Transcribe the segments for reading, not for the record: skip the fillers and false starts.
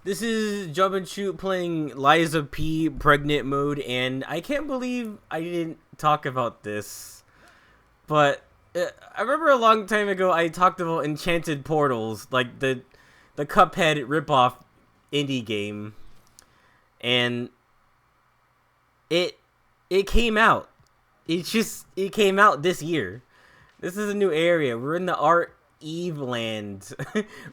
This is Jump and Shoot playing Liza P pregnant mode, and I can't believe I didn't talk about this. But I remember a long time ago I talked about Enchanted Portals, like the Cuphead ripoff indie game, and it came out. It came out this year. This is a new area. We're in the Eveland.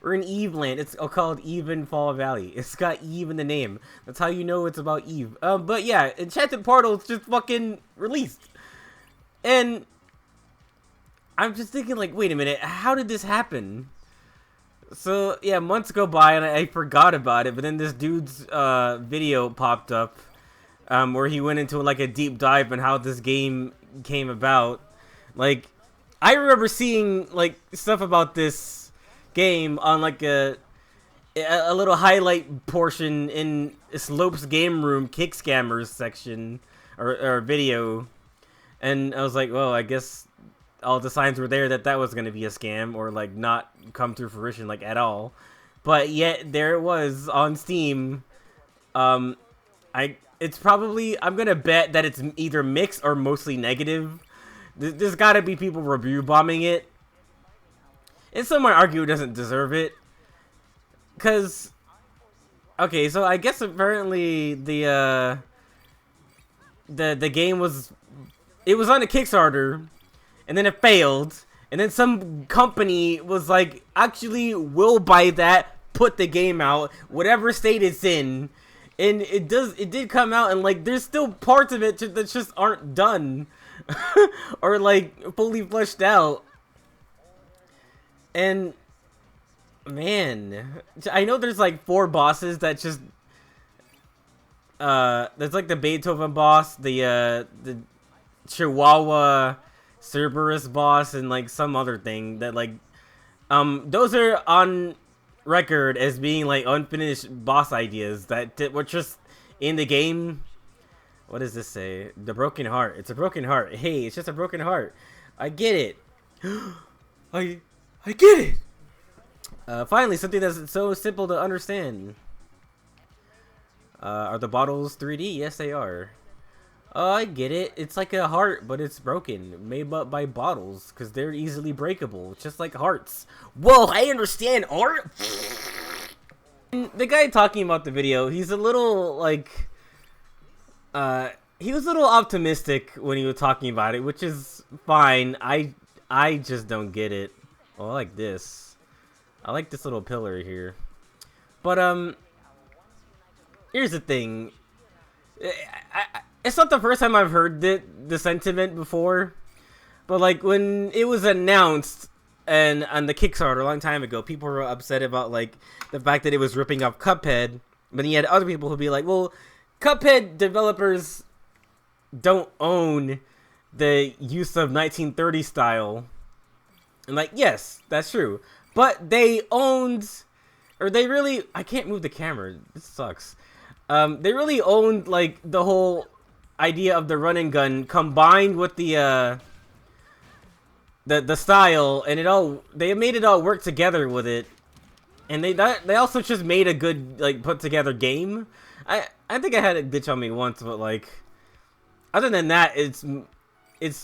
We're in Eveland. It's called Even Fall Valley. It's got Eve in the name. That's how you know it's about Eve. But yeah, Enchanted Portals just fucking released. And I'm just thinking, like, wait a minute, how did this happen? So yeah, months go by and I forgot about it, but then this dude's video popped up where he went into like a deep dive on how this game came about. Like, I remember seeing like stuff about this game on like a little highlight portion in Slope's Game Room Kick Scammers section or video, and I was like, well, I guess all the signs were there that was going to be a scam or like not come to fruition like at all. But yet there it was on Steam. It's probably, I'm gonna bet that it's either mixed or mostly negative. There's gotta be people review bombing it. And some might argue it doesn't deserve it. Cause, okay, so I guess apparently the game was, it was on a Kickstarter, and then it failed, and then some company was like, actually, we'll buy that, put the game out, whatever state it's in, and it did come out, and like, there's still parts of it that just aren't done. Or like fully fleshed out. And man, I know there's like 4 bosses that just there's like the Beethoven boss, the Chihuahua Cerberus boss, and like some other thing that like those are on record as being like unfinished boss ideas that were just in the game. What does this say? The broken heart. It's a broken heart. Hey, it's just a broken heart. I get it. I get it. Finally, something that's so simple to understand. Are the bottles 3D? Yes, they are. Oh, I get it. It's like a heart, but it's broken. Made up by bottles, because they're easily breakable, just like hearts. Whoa, I understand art. And the guy talking about the video, he's a little, like... he was a little optimistic when he was talking about it, which is fine. I just don't get it. Oh, I like this. I like this little pillar here. But, here's the thing. It's not the first time I've heard the sentiment before. But, like, when it was announced and on the Kickstarter a long time ago, people were upset about, like, the fact that it was ripping off Cuphead. But then you had other people who'd be like, well, Cuphead developers don't own the use of 1930 style. And like, yes, that's true. But they owned, or they really, I can't move the camera. This sucks. They really owned like the whole idea of the run and gun combined with the style, and they made it all work together with it. And they also just made a good like put together game. I think I had a glitch on me once, but like, other than that, it's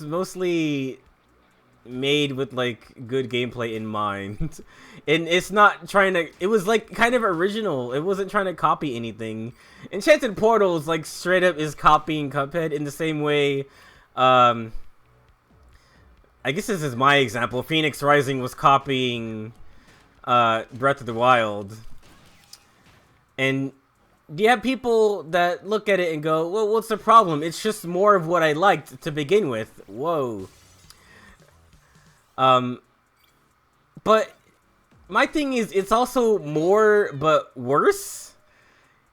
mostly made with like good gameplay in mind, and it's not trying to. It was like kind of original. It wasn't trying to copy anything. Enchanted Portals like straight up is copying Cuphead in the same way. I guess this is my example. Phoenix Rising was copying Breath of the Wild, and you have people that look at it and go, well, what's the problem? It's just more of what I liked to begin with. Whoa. But my thing is, it's also more, but worse.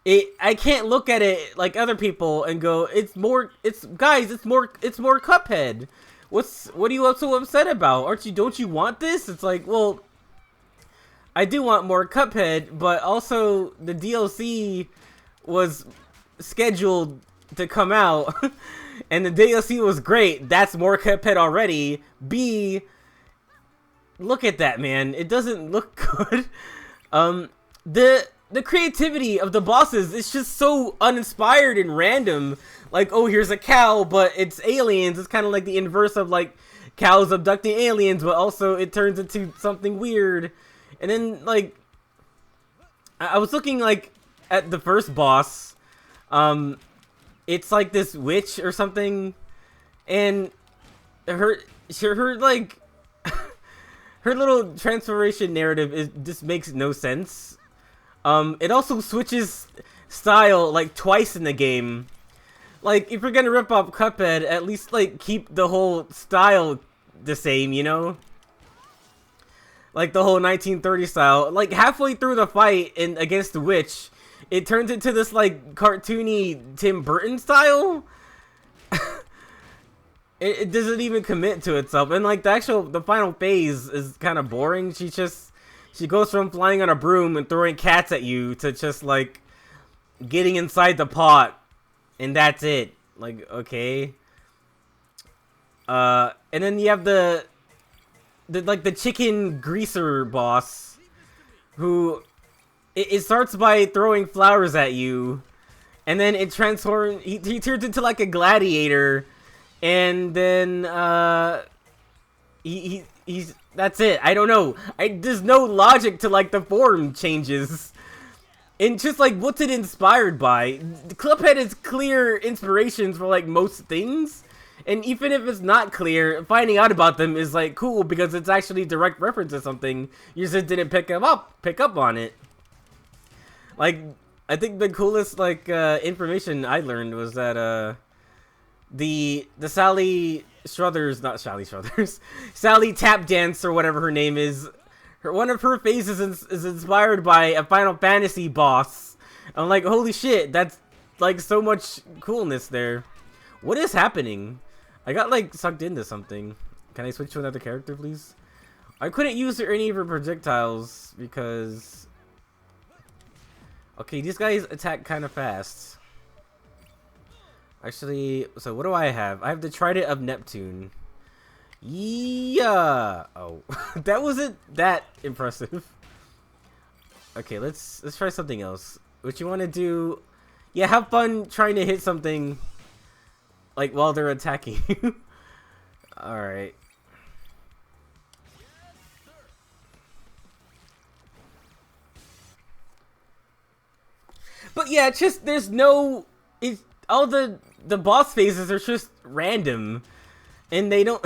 I can't look at it like other people and go, it's more Cuphead. What are you also upset about? Don't you want this? It's like, well, I do want more Cuphead, but also the DLC was scheduled to come out, and the DLC was great. That's more Cuphead already. B, look at that, man. It doesn't look good. The the creativity of the bosses is just so uninspired and random. Like, oh, here's a cow, but it's aliens. It's kind of like the inverse of like cows abducting aliens, but also it turns into something weird. And then like, I was looking like at the first boss. It's like this witch or something, and her like her little transformation narrative just makes no sense. It also switches style like twice in the game. Like, if you're gonna rip off Cuphead, at least like keep the whole style the same, you know? Like the whole 1930 style. Like halfway through the fight against the witch, it turns into this like cartoony Tim Burton style. It doesn't even commit to itself, and like the final phase is kind of boring. She goes from flying on a broom and throwing cats at you to just like getting inside the pot, and that's it. Like, okay. And then you have the chicken greaser boss, who it starts by throwing flowers at you, and then it transforms. He turns into like a gladiator, and then he's that's it. I don't know. There's no logic to like the form changes. And just like, what's it inspired by? Cuphead is clear inspirations for like most things. And even if it's not clear, finding out about them is like cool because it's actually direct reference to something. You just didn't pick up on it. Like, I think the coolest like information I learned was that the Sally Struthers, not Sally Struthers, Sally Tap Dance or whatever her name is. One of her phases is inspired by a Final Fantasy boss. I'm like, holy shit, that's like so much coolness there. What is happening? I got like sucked into something. Can I switch to another character, please? I couldn't use any of her projectiles because... Okay, these guys attack kind of fast. Actually, so what do I have? I have the Trident of Neptune. Yeah. Oh, that wasn't that impressive. Okay, let's try something else. What you want to do? Yeah, have fun trying to hit something like while they're attacking you. All right. But yeah, it's just there's no. It's all the boss phases are just random, and they don't.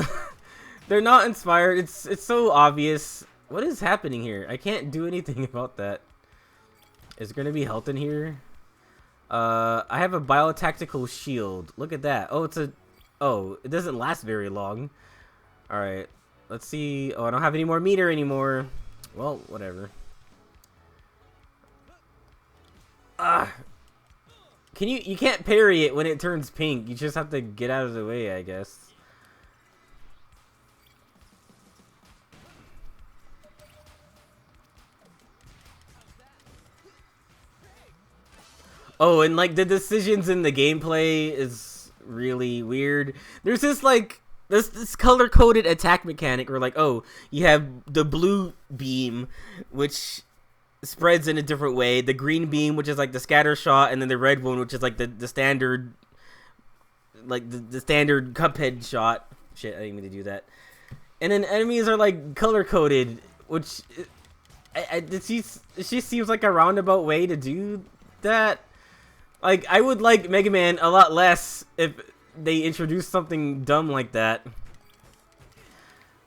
They're not inspired. It's so obvious. What is happening here? I can't do anything about that. Is there gonna be health in here? I have a biotactical shield. Look at that. Oh, it doesn't last very long. All right, let's see. Oh, I don't have any more meter anymore. Well, whatever. You can't parry it when it turns pink. You just have to get out of the way, I guess. Oh, and like the decisions in the gameplay is really weird. There's this like this color-coded attack mechanic where like, oh, you have the blue beam, which spreads in a different way, the green beam, which is like the scatter shot, and then the red one, which is like the standard, like the standard Cuphead shot. Shit, I didn't mean to do that. And then enemies are like color-coded, which it just seems like a roundabout way to do that. Like, I would like Mega Man a lot less if they introduced something dumb like that.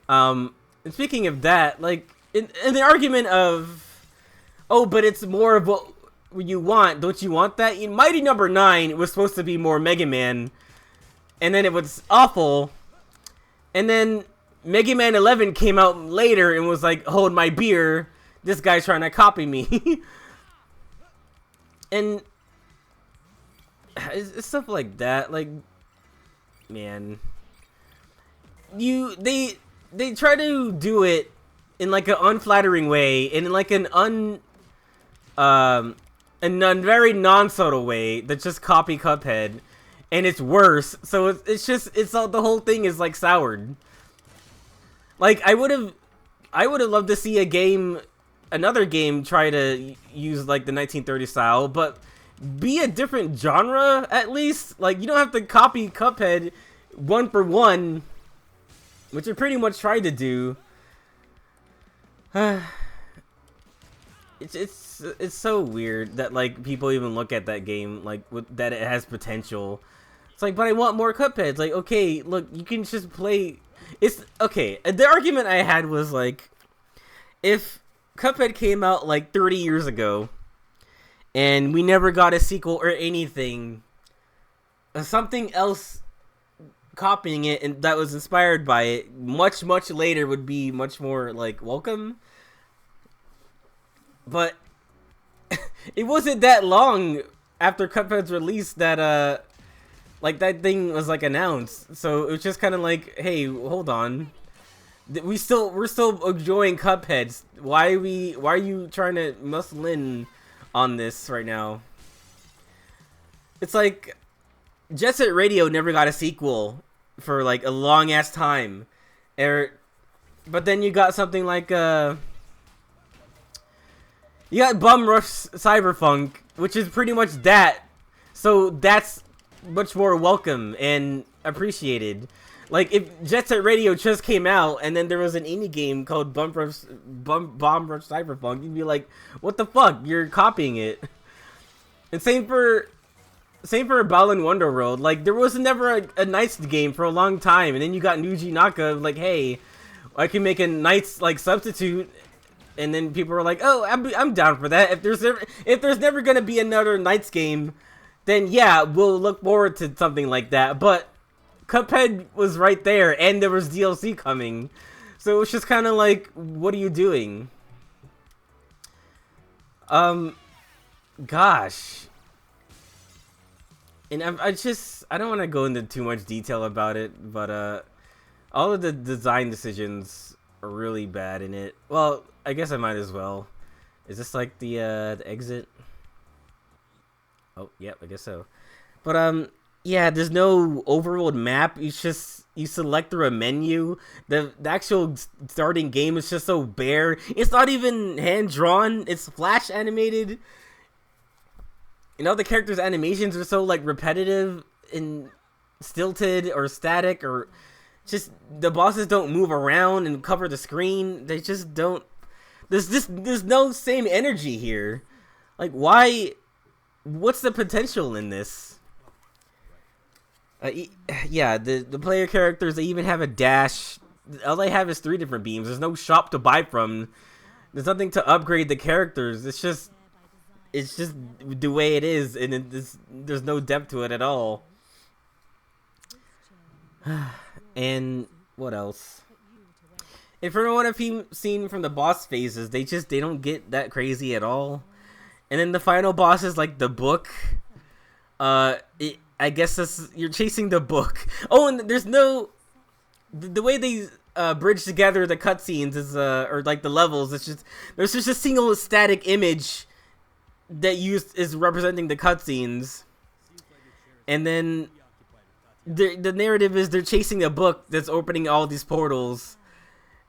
And speaking of that, like, in the argument of, oh, but it's more of what you want, don't you want that? In Mighty Number 9 was supposed to be more Mega Man, and then it was awful, and then Mega Man 11 came out later and was like, hold my beer, this guy's trying to copy me. And it's stuff like that, like, man, they try to do it in like an unflattering way, and in like a very non-subtle way that just copy Cuphead, and it's worse. So it's all, the whole thing is like soured. Like, I would have loved to see a game another game try to use like the 1930s style, but be a different genre at least. Like, you don't have to copy Cuphead one for one, which I pretty much tried to do. It's so weird that like people even look at that game like that it has potential. It's like, but I want more Cupheads. Like, okay, look, you can just play. It's okay. The argument I had was like, if Cuphead came out like 30 years ago, and we never got a sequel or anything, something else copying it and that was inspired by it much later would be much more like welcome. But it wasn't that long after Cuphead's release that like that thing was like announced, so it was just kind of like, hey, hold on, we're still enjoying Cupheads. Why are you trying to muscle in on this right now? It's like Jet Set Radio never got a sequel for like a long ass time, but then you got something like you got Bum Rush Cyberpunk, which is pretty much that. So that's much more welcome and appreciated. Like, if Jet Set Radio just came out and then there was an indie game called Bomb Rush Cyberpunk, you'd be like, what the fuck? You're copying it. And same for Balan Wonderworld. Like, there was never a Knights game for a long time, and then you got Nuji Naka, like, hey, I can make a Knights like substitute. And then people were like, "Oh, I'm down for that." If there's never gonna be another Knights game, then yeah, we'll look forward to something like that. But Cuphead was right there, and there was DLC coming, so it was just kind of like, what are you doing? Gosh, and I don't want to go into too much detail about it, but all of the design decisions are really bad in it. Well, I guess I might as well. Is this like the exit? Oh, yep, I guess so. But yeah, there's no overworld map. You select through a menu. The actual starting game is just so bare. It's not even hand drawn. It's flash animated. You know, the characters' animations are so like repetitive and stilted or static, or just the bosses don't move around and cover the screen. They just don't. There's no same energy here. Like, why? What's the potential in this? Yeah, the player characters, they even have a dash. All they have is 3 different beams. There's no shop to buy from. There's nothing to upgrade the characters. It's just the way it is, and there's no depth to it at all. And what else? If everyone have seen from the boss phases, they don't get that crazy at all. And then the final boss is like the book. I guess you're chasing the book. Oh, and there's no the way they bridge together the cutscenes is or like the levels. There's just a single static image that is representing the cutscenes, and then the narrative is they're chasing a book that's opening all these portals.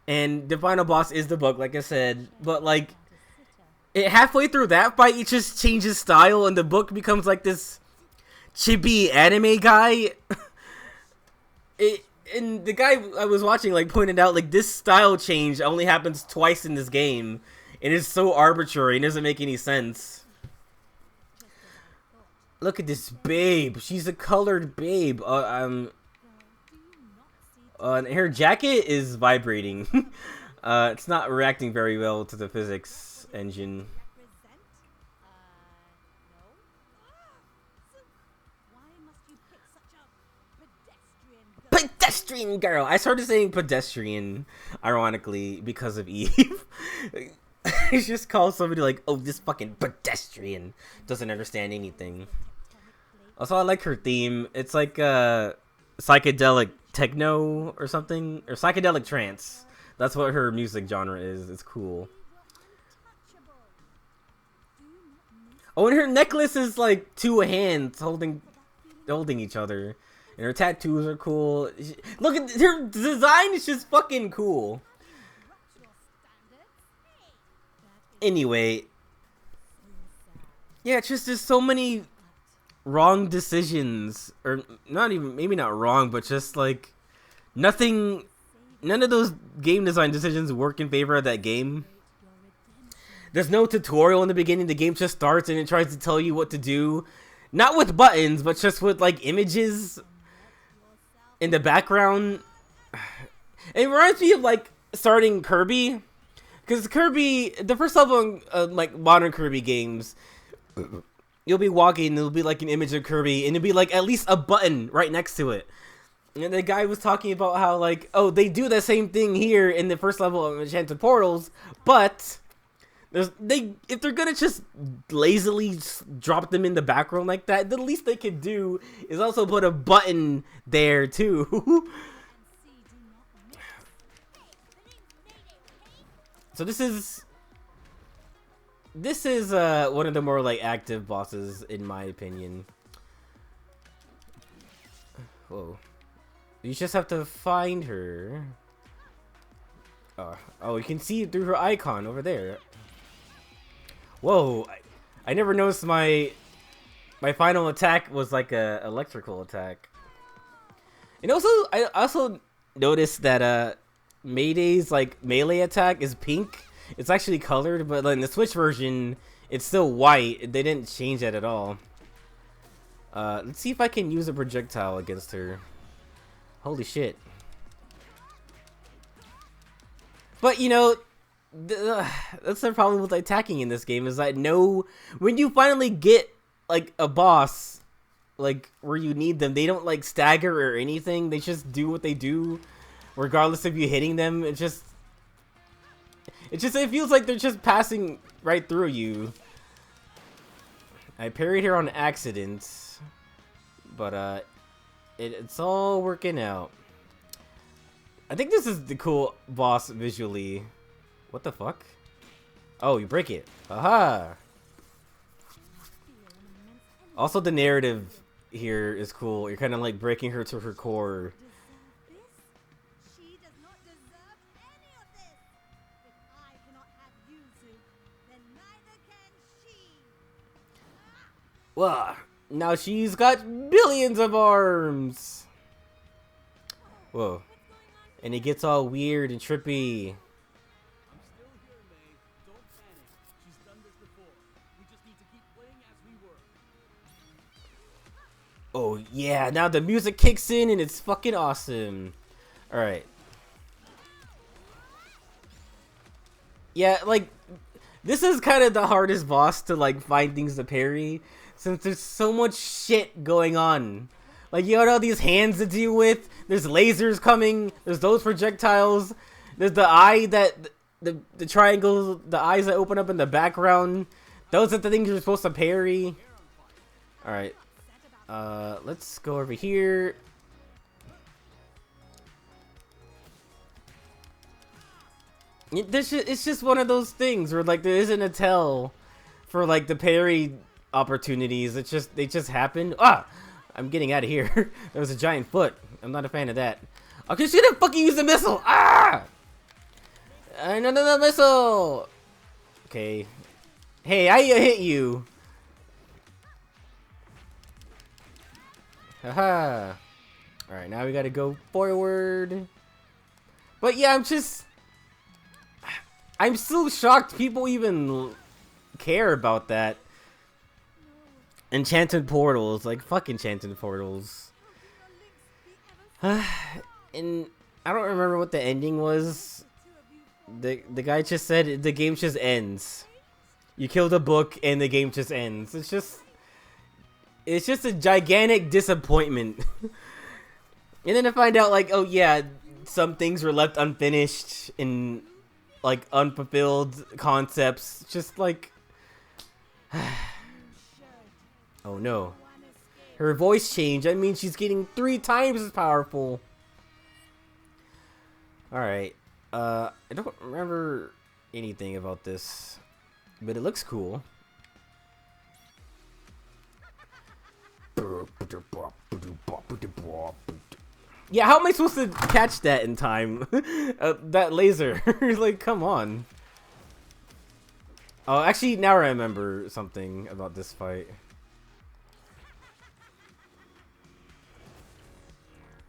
And the final boss is the book, like I said. But, like, halfway through that fight, it just changes style, and the book becomes, like, this chibi anime guy. And the guy I was watching, like, pointed out, like, this style change only happens twice in this game. It is so arbitrary. It doesn't make any sense. Look at this babe. She's a colored babe. Her jacket is vibrating. It's not reacting very well to the physics engine. Pedestrian girl! I started saying pedestrian, ironically, because of Eve. He just calls somebody like, oh, this fucking pedestrian doesn't understand anything. Also, I like her theme. It's like psychedelic techno or something, or psychedelic trance. That's what her music genre is. It's cool. Oh, and her necklace is like 2 hands holding each other, and her tattoos are cool. Look at her design; is just fucking cool. Anyway, yeah, it's just there's so many wrong decisions, or not even, maybe not wrong, but just like nothing, none of those game design decisions work in favor of that game. There's no tutorial in the beginning. The game just starts and it tries to tell you what to do, not with buttons, but just with like images in the background. It reminds me of like starting Kirby, because Kirby, the first level in like modern Kirby games, you'll be walking and there'll be like an image of Kirby and it'll be like at least a button right next to it. And the guy was talking about how like, oh, they do the same thing here in the first level of Enchanted Portals, but if they're gonna just lazily drop them in the background like that, the least they could do is also put a button there too. So this is one of the more like active bosses in my opinion. Whoa. You just have to find her. Oh, you can see it through her icon over there. Whoa, I never noticed my final attack was like a electrical attack. And also, I also noticed that Mayday's like melee attack is pink. It's actually colored, but in the Switch version, it's still white. They didn't change that at all. Let's see if I can use a projectile against her. Holy shit. But you know, that's the problem with attacking in this game, is that when you finally get like a boss like where you need them, they don't like stagger or anything. They just do what they do regardless of you hitting them. It feels like they're just passing right through you. I parried her on accident, but it's all working out. I think this is the cool boss visually. What the fuck? Oh, you break it. Aha! Also, the narrative here is cool. You're kind of like breaking her to her core. Well, now she's got billions of arms. Whoa. And it gets all weird and trippy. Oh yeah, now the music kicks in and it's fucking awesome. Alright. Yeah, like, this is kind of the hardest boss to like find things to parry, since there's so much shit going on. Like, you got all these hands to deal with, there's lasers coming, there's those projectiles, there's the eye that, the triangle, the eyes that open up in the background. Those are the things you're supposed to parry. Alright. Let's go over here. It's just one of those things where like there isn't a tell for like the parry opportunities. They just happen. Ah, I'm getting out of here. There was a giant foot. I'm not a fan of that. Okay, she didn't fucking use a missile. Ah! Another missile. Okay. Hey, I hit you. Haha. Alright, now we gotta go forward. But yeah, I'm still shocked people even care about that. Enchanted Portals, like fuck Enchanted Portals. And I don't remember what the ending was. The guy just said the game just ends. You kill the book and the game just ends. It's just a gigantic disappointment. And then to find out like, oh yeah, some things were left unfinished and like unfulfilled concepts. Just like, oh no, her voice changed. I mean, she's getting 3 times as powerful. All right, I don't remember anything about this, but it looks cool. Yeah, how am I supposed to catch that in time? That laser. Like, come on. Oh, actually, now I remember something about this fight.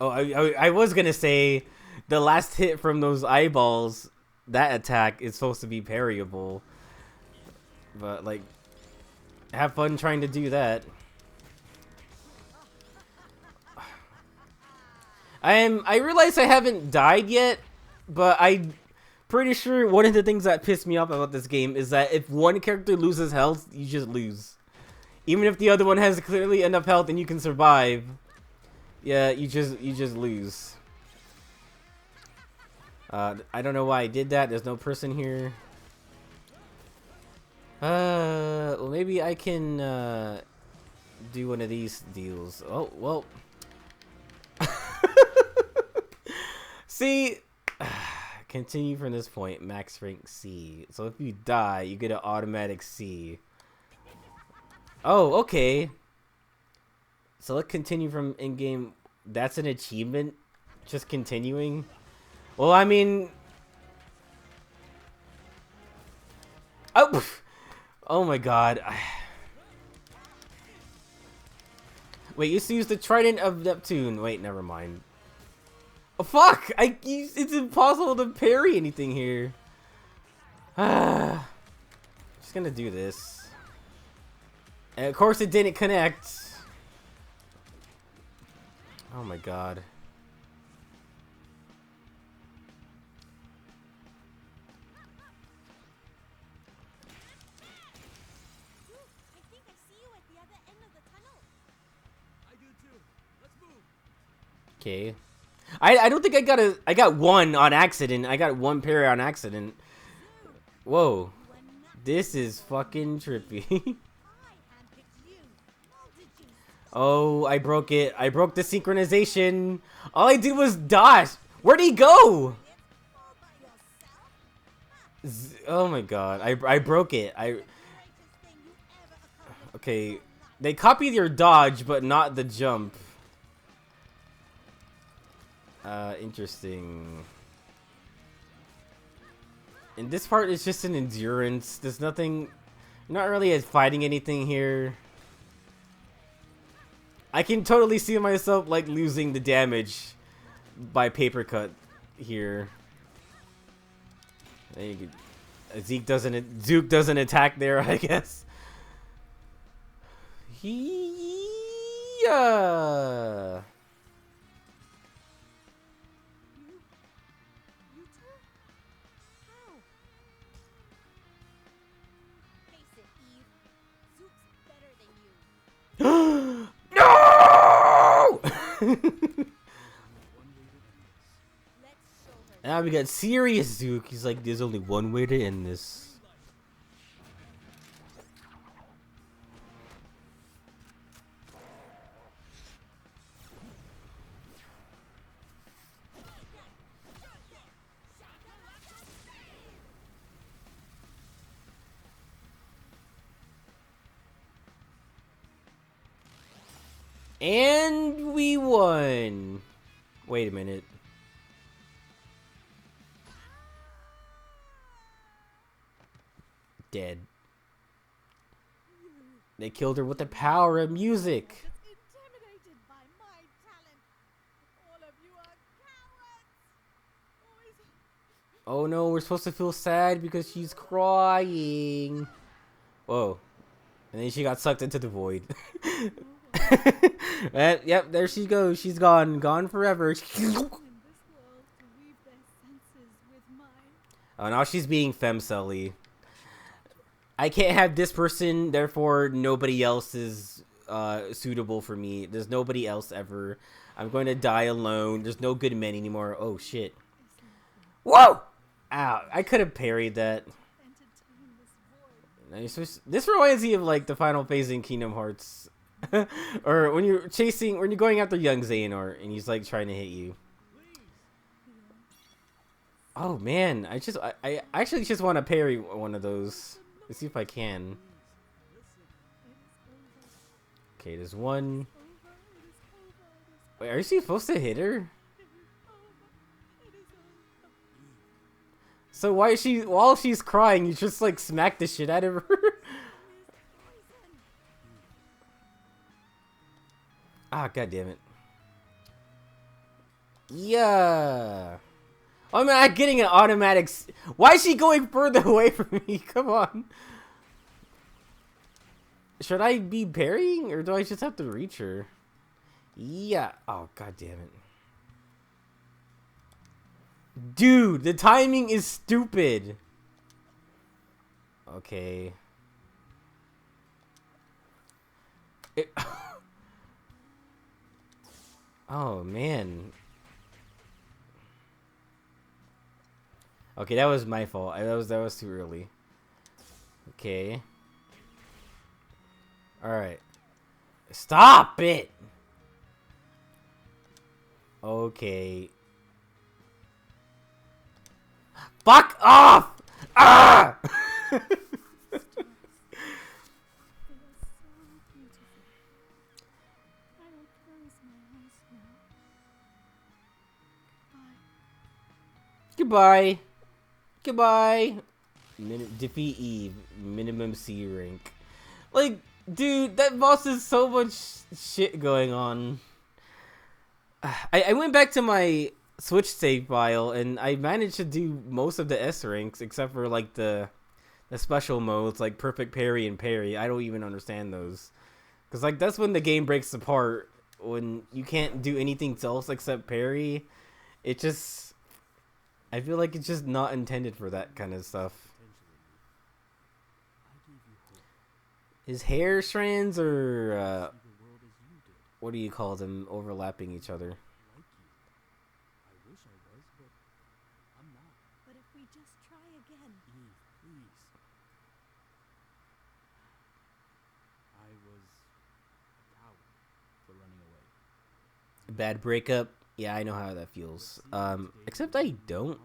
Oh, I was gonna say, the last hit from those eyeballs, that attack is supposed to be parryable. But, like, have fun trying to do that. I realize I haven't died yet, but I'm pretty sure one of the things that pissed me off about this game is that if one character loses health, you just lose. Even if the other one has clearly enough health and you can survive, yeah, you just lose. I don't know why I did that. There's no person here. Well, maybe I can do one of these deals. Oh, well. See, continue from this point. Max rank C. So if you die, you get an automatic C. Oh, okay. So let's continue from in-game. That's an achievement? Just continuing? Well, I mean... Oh, oh my god. Wait, you used the Trident of Neptune. Wait, never mind. Oh, fuck! It's impossible to parry anything here. Just gonna do this. And of course it didn't connect. Oh my god. Okay. I don't think I got one on accident. I got one parry on accident. Whoa. This is fucking trippy. Oh, I broke it. I broke the synchronization. All I did was dodge. Where'd he go? Oh my god. I broke it. Okay. They copied your dodge, but not the jump. Interesting. And this part is just an endurance. There's nothing... Not really fighting anything here. I can totally see myself, like, losing the damage by paper cut here. Zeke doesn't attack there, I guess. Yeah. No! Now we got serious Zook. He's like, there's only one way to end this. And we won. Wait a minute. Dead. They killed her with the power of music. Oh no, we're supposed to feel sad because she's crying. Whoa. And then she got sucked into the void. And, yep, there she goes. She's gone. Gone forever. Oh, now she's being femcelly. I can't have this person, therefore nobody else is suitable for me. There's nobody else ever. I'm going to die alone. There's no good men anymore. Oh, shit. Whoa! Ow, I could have parried that. This reminds me of, like, the final phase in Kingdom Hearts. Or when you're going after young Xehanort and he's like trying to hit you. Oh man, I actually just want to parry one of those. Let's see if I can. Okay, there's one. Wait, are you supposed to hit her? So why is she, while she's crying, you just like smack the shit out of her? Ah, god damn it. Yeah. I'm not getting an automatic. Why is she going further away from me? Come on. Should I be parrying, or do I just have to reach her? Yeah. Oh, god damn it. Dude, the timing is stupid. Okay. Oh, man. Okay, that was my fault. That was too early. Okay. Alright. Stop it! Okay. Fuck off! Ah! Goodbye. Goodbye. Defeat Eve. Minimum C rank. Like, dude, that boss is so much shit going on. I went back to my Switch save file and I managed to do most of the S ranks except for like the special modes like perfect parry and parry. I don't even understand those. Cause like that's when the game breaks apart, when you can't do anything else except parry. It just, I feel like it's just not intended for that kind of stuff. His hair strands or what do you call them, overlapping each other? Bad breakup. Yeah, I know how that feels. Except I don't.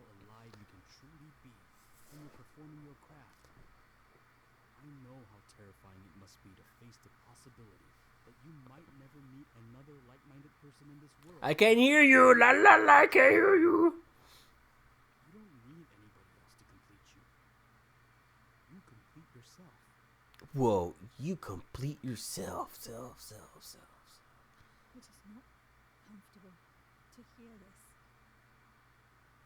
I can hear you. La la la. I can hear you. You don't need anybody else to complete you. You complete yourself. Whoa! You complete yourself. Self. It is not comfortable to hear this.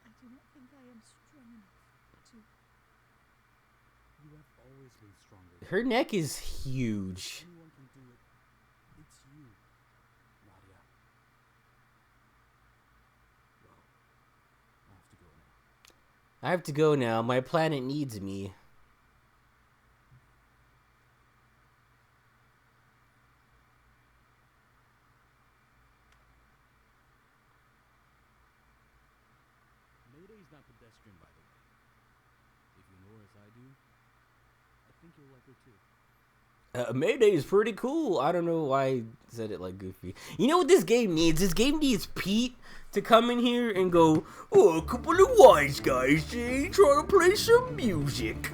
I do not think I am strong enough to. You have always been stronger. Her neck is huge. Anyone can do it. It's you, Nadia. Well, I have to go now. I have to go now. My planet needs me. Mayday's not pedestrian, by the way. If you know her as I do, I think you'll like her too. Mayday is pretty cool. I don't know why I said it like Goofy. You know what this game needs? This game needs Pete to come in here and go, oh, a couple of wise guys trying to play some music.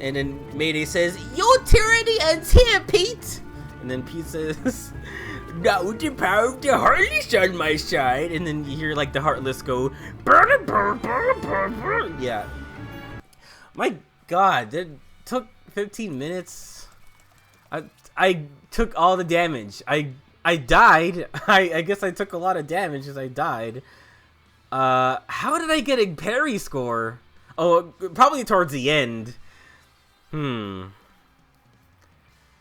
And then Mayday says, your tyranny ends here, Pete. And then Pete says, now with the power of the Heartless on my side. And then you hear like the Heartless go, burr, burr, burr, burr, burr. Yeah. My God, that took 15 minutes. I took all the damage. I died. I guess I took a lot of damage as I died. How did I get a parry score? Oh, probably towards the end.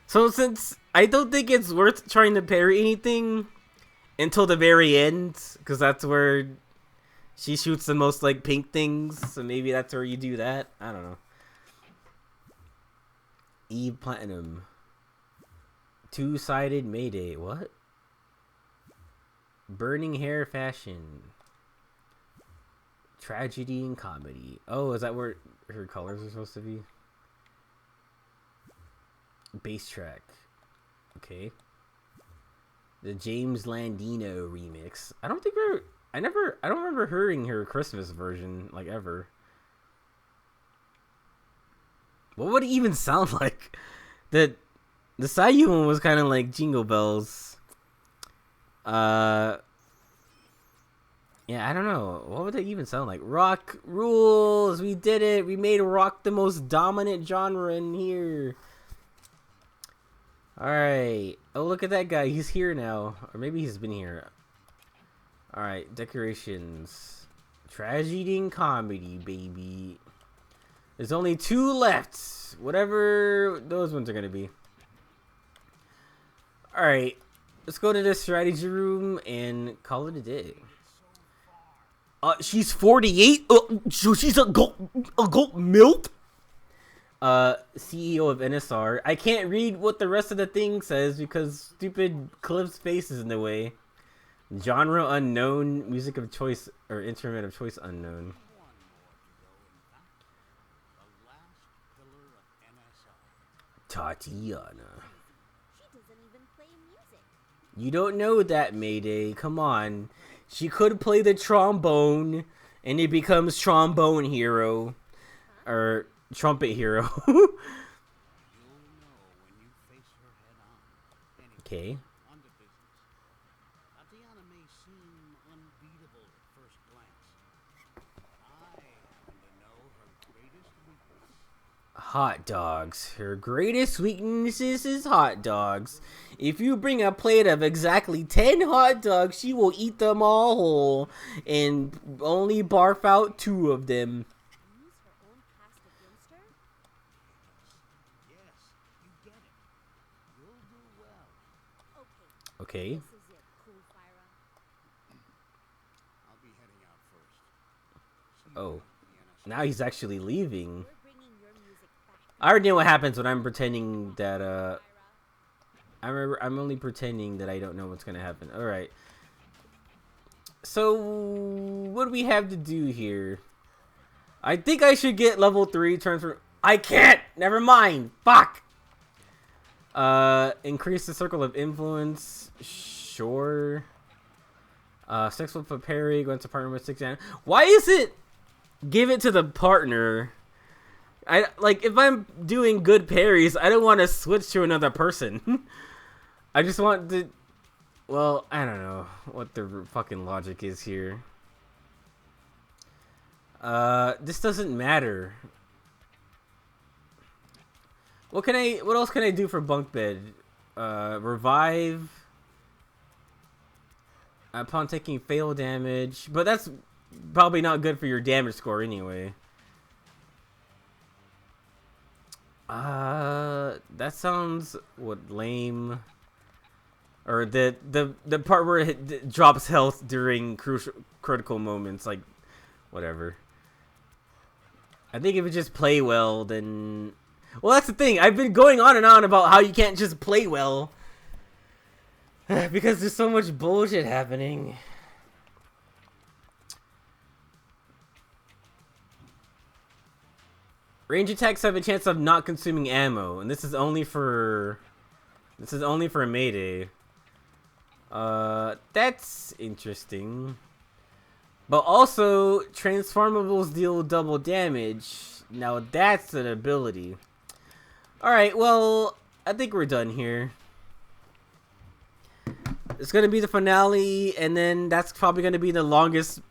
So since I don't think it's worth trying to parry anything until the very end, because that's where she shoots the most like pink things, so maybe that's where you do that. I don't know. Eve Platinum. Two-sided Mayday. What? Burning hair fashion. Tragedy and comedy. Oh, is that where her colors are supposed to be? Bass track. Okay. The James Landino remix. I don't think I don't remember hearing her Christmas version like ever. What would it even sound like? The Sayu one was kind of like Jingle Bells. And Yeah, I don't know. What would that even sound like? Rock rules! We did it! We made rock the most dominant genre in here. Alright. Oh, look at that guy. He's here now. Or maybe he's been here. Alright, decorations. Tragedy and comedy, baby. There's only 2 left. Whatever those ones are going to be. Alright. Let's go to the strategy room and call it a day. She's 48. So she's a goat milk. CEO of NSR. I can't read what the rest of the thing says because stupid Cliff's face is in the way. Genre unknown. Music of choice or instrument of choice unknown. Tatiana. She doesn't even play music. You don't know that, Mayday. Come on. She could play the trombone, and it becomes trombone hero, or trumpet hero. Okay. Tatiana may seem unbeatable at first glance. I happen to know her greatest weakness. Hot dogs. Her greatest weaknesses is hot dogs. If you bring a plate of exactly 10 hot dogs, she will eat them all whole and only barf out 2 of them. Use her own past against her? Yes, you get it. You'll do well. Okay. This is it, cool Fyra. I'll be heading out first. See you Oh. at the NSR. Now he's actually leaving. We're bringing your music back. I already know what happens when I'm pretending that, Fyra. I'm only pretending that I don't know what's gonna happen. Alright. So, what do we have to do here? I think I should get level 3 transfer. I can't! Never mind! Fuck! Increase the circle of influence. Sure. Sex with a parry. Go into partner with 6 animals. Why is it give it to the partner? Like, if I'm doing good parries, I don't want to switch to another person. I just want to... Well, I don't know what the fucking logic is here. This doesn't matter. What else can I do for bunk bed? Revive. Upon taking fail damage. But that's probably not good for your damage score anyway. That sounds lame. Or the part where it drops health during critical moments, like whatever. I think if it just play well, then well, that's the thing. I've been going on and on about how you can't just play well because there's so much bullshit happening. Range attacks have a chance of not consuming ammo, and this is only for Mayday. That's interesting. But also, transformables deal double damage. Now that's an ability. Alright, well, I think we're done here. It's gonna be the finale, and then that's probably gonna be the longest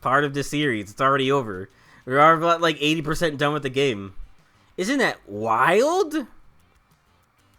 part of the series. It's already over. We are about like 80% done with the game. Isn't that wild?